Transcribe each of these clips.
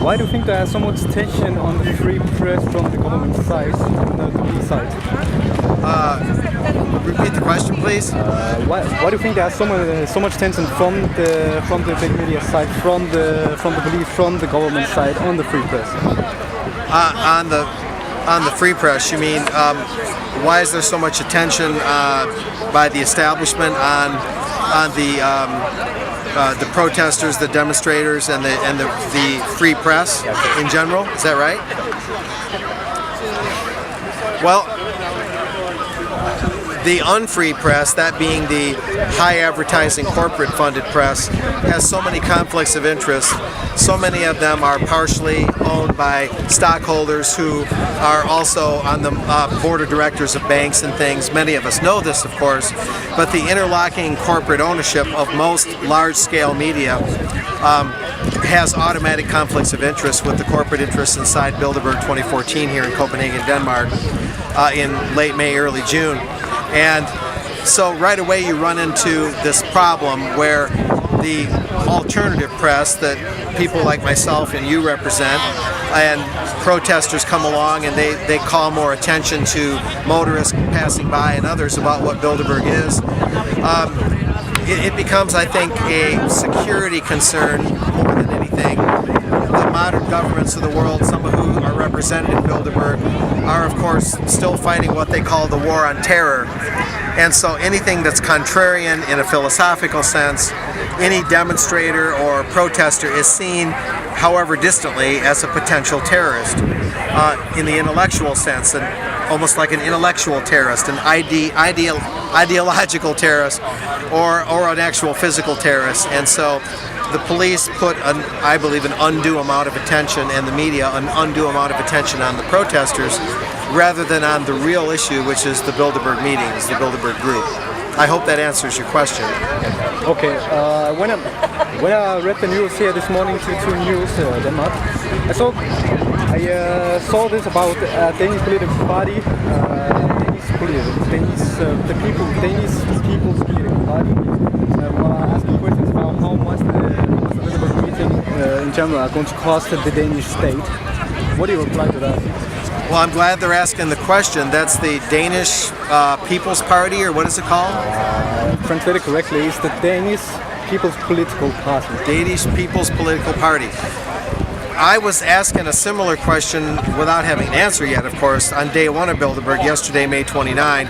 Why do you think there's so much tension on the free press from the government side, on the police side? Repeat the question, please. Why do you think there's so much tension from the big media side, from the police, from the government side on the free press? On the free press, you mean? Why is there so much attention by the establishment on the protesters, the demonstrators, and the free press in general? Is that right? Well, the unfree press, that being the high advertising corporate funded press, has so many conflicts of interest. So many of them are partially owned by stockholders who are also on the board of directors of banks and things. Many of us know this, of course, but the interlocking corporate ownership of most large-scale media has automatic conflicts of interest with the corporate interests inside Bilderberg 2014 here in Copenhagen, Denmark, in late May, early June. And so right away you run into this problem where the alternative press that people like myself and you represent and protesters come along and they call more attention to motorists passing by and others about what Bilderberg is. It becomes, I think, a security concern more than anything. The modern governments of the world, some of who are represented in Bilderberg, are of course still fighting what they call the war on terror. And so anything that's contrarian in a philosophical sense, any demonstrator or protester is seen, however distantly, as a potential terrorist. In the intellectual sense, and almost like an intellectual terrorist, an ideological terrorist, or an actual physical terrorist. And so the police put, I believe, an undue amount of attention, and the media an undue amount of attention on the protesters, rather than on the real issue, which is the Bilderberg meetings, the Bilderberg group. I hope that answers your question. Okay, when I read the news here this morning, to News Denmark, I saw this about Danish political party, Danish People's Political Party. Asking questions about how much the Bilderberg meeting in general are going to cost the Danish state. What do you reply to that? Well, I'm glad they're asking the question. That's the Danish People's Party, or what is it called? Translated correctly, it's the Danish People's Political Party. Danish People's Political Party. I was asking a similar question without having an answer yet, of course, on day one of Bilderberg, yesterday, May 29,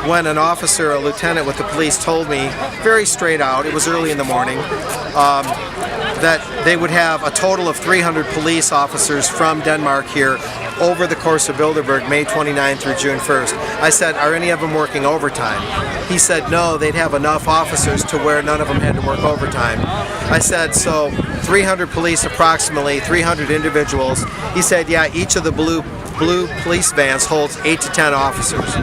when an officer, a lieutenant with the police, told me very straight out, it was early in the morning, that they would have a total of 300 police officers from Denmark here over the course of Bilderberg, May 29 through June 1st. I said, are any of them working overtime? He said, no, they'd have enough officers to where none of them had to work overtime. I said, so 300 police approximately, 300 individuals. He said, yeah, each of the blue police vans holds 8 to 10 officers.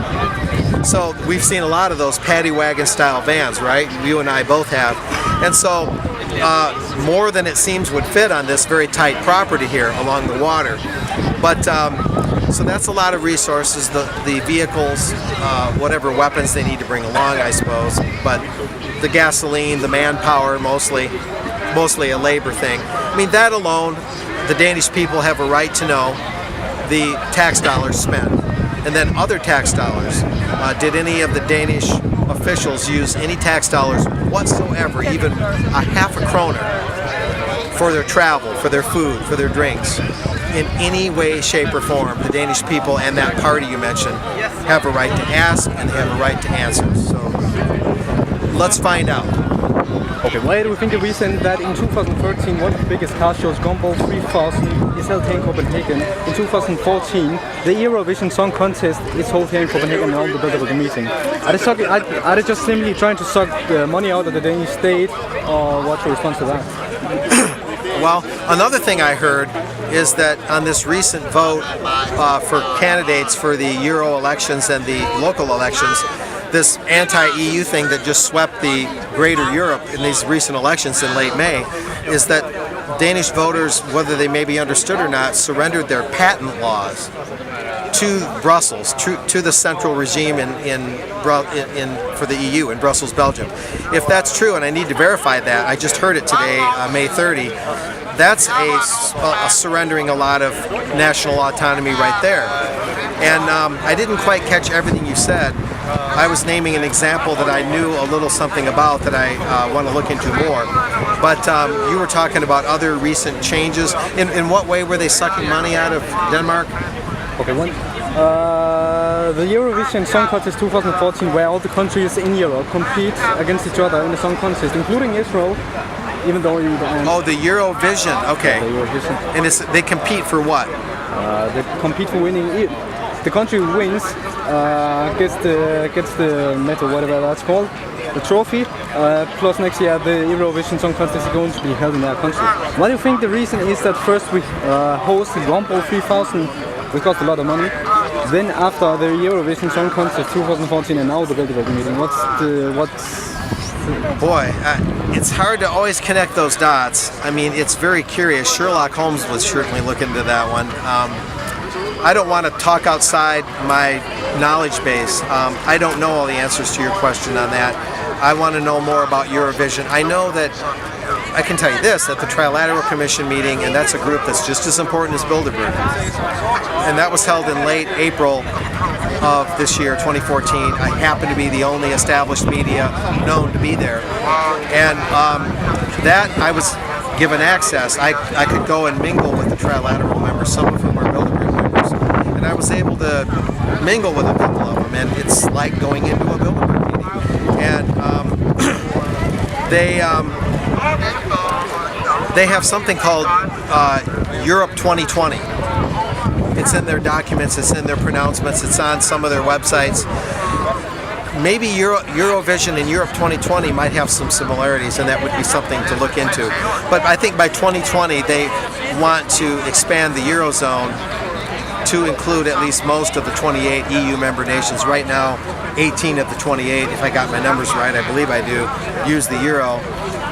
So we've seen a lot of those paddy wagon style vans, right? You and I both have. And so more than it seems would fit on this very tight property here along the water. But so that's a lot of resources, the vehicles, whatever weapons they need to bring along, I suppose. But the gasoline, the manpower, mostly a labor thing. I mean, that alone, the Danish people have a right to know the tax dollars spent. And then other tax dollars. Did any of the Danish officials use any tax dollars whatsoever, even a half a kroner, for their travel, for their food, for their drinks? In any way, shape, or form, the Danish people and that party you mentioned have a right to ask, and they have a right to answer. So let's find out. Okay, why do you think the reason that in 2013 one of the biggest car shows, Gumball 3000, is held here in Copenhagen? In 2014, the Eurovision Song Contest is held here in Copenhagen around the Bilderberg meeting. Are they just simply trying to suck the money out of the Danish state, or what's your response to that? Well, another thing I heard is that on this recent vote for candidates for the Euro elections and the local elections, this anti-EU thing that just swept the greater Europe in these recent elections in late May, is that Danish voters, whether they may be understood or not, surrendered their patent laws to Brussels, to the central regime for the EU in Brussels, Belgium. If that's true, and I need to verify that, I just heard it today, May 30, that's a surrendering a lot of national autonomy right there. And I didn't quite catch everything you said. I was naming an example that I knew a little something about that I want to look into more. But you were talking about other recent changes. In what way were they sucking money out of Denmark? Okay, the Eurovision Song Contest 2014, where all the countries in Europe compete against each other in the song contest, including Israel, even though you don't. Oh, the Eurovision. Okay. The Eurovision. And they compete for what? They compete for winning. The country who wins gets the medal, whatever that's called, the trophy. Plus next year the Eurovision Song Contest is going to be held in their country. What do you think the reason is that first we host the Gumball 3000, which cost a lot of money. Then after the Eurovision Song Contest 2014 and now the Bilderberg meeting, Boy, it's hard to always connect those dots. I mean, it's very curious. Sherlock Holmes would certainly look into that one. I don't want to talk outside my knowledge base. I don't know all the answers to your question on that. I want to know more about Eurovision. I know that, I can tell you this, that the Trilateral Commission meeting, and that's a group that's just as important as Bilderberg, and that was held in late April of this year, 2014. I happen to be the only established media known to be there. And that I was given access. I could go and mingle with the Trilateral members, some of whom are Bilderberg members, and I was able to mingle with a couple of them, and it's like going into a Bilderberg meeting. And they have something called Europe 2020. It's in their documents, it's in their pronouncements, it's on some of their websites. Maybe Eurovision and Europe 2020 might have some similarities, and that would be something to look into. But I think by 2020 they want to expand the Eurozone to include at least most of the 28 EU member nations. Right now, 18 of the 28, if I got my numbers right, I believe I do, use the euro.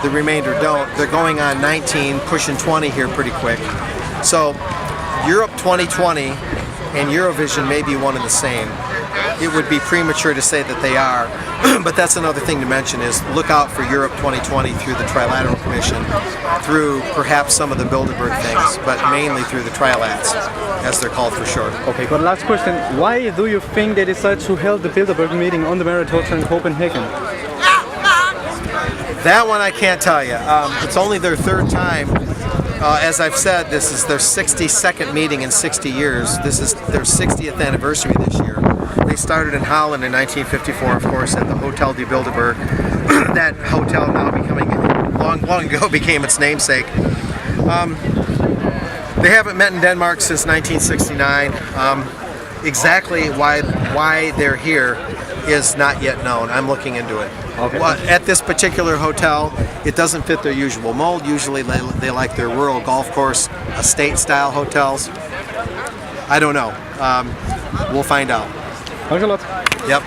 The remainder don't. They're going on 19, pushing 20 here pretty quick. So Europe 2020 and Eurovision may be one and the same. It would be premature to say that they are, but that's another thing to mention is look out for Europe 2020 through the Trilateral Commission, through perhaps some of the Bilderberg things, but mainly through the Trilats, as they're called for short. Okay, but last question. Why do you think they decided to hold the Bilderberg meeting on the Marriott Hotel in Copenhagen? That one I can't tell you. It's only their third time. As I've said, this is their 62nd meeting in 60 years. This is their 60th anniversary this year. They started in Holland in 1954, of course, at the Hotel de Bilderberg. That hotel now long ago became its namesake. They haven't met in Denmark since 1969. Exactly why they're here is not yet known. I'm looking into it. Okay. Well, at this particular hotel, it doesn't fit their usual mold. Usually they like their rural golf course, estate-style hotels. I don't know. We'll find out. Thanks a lot. Yep.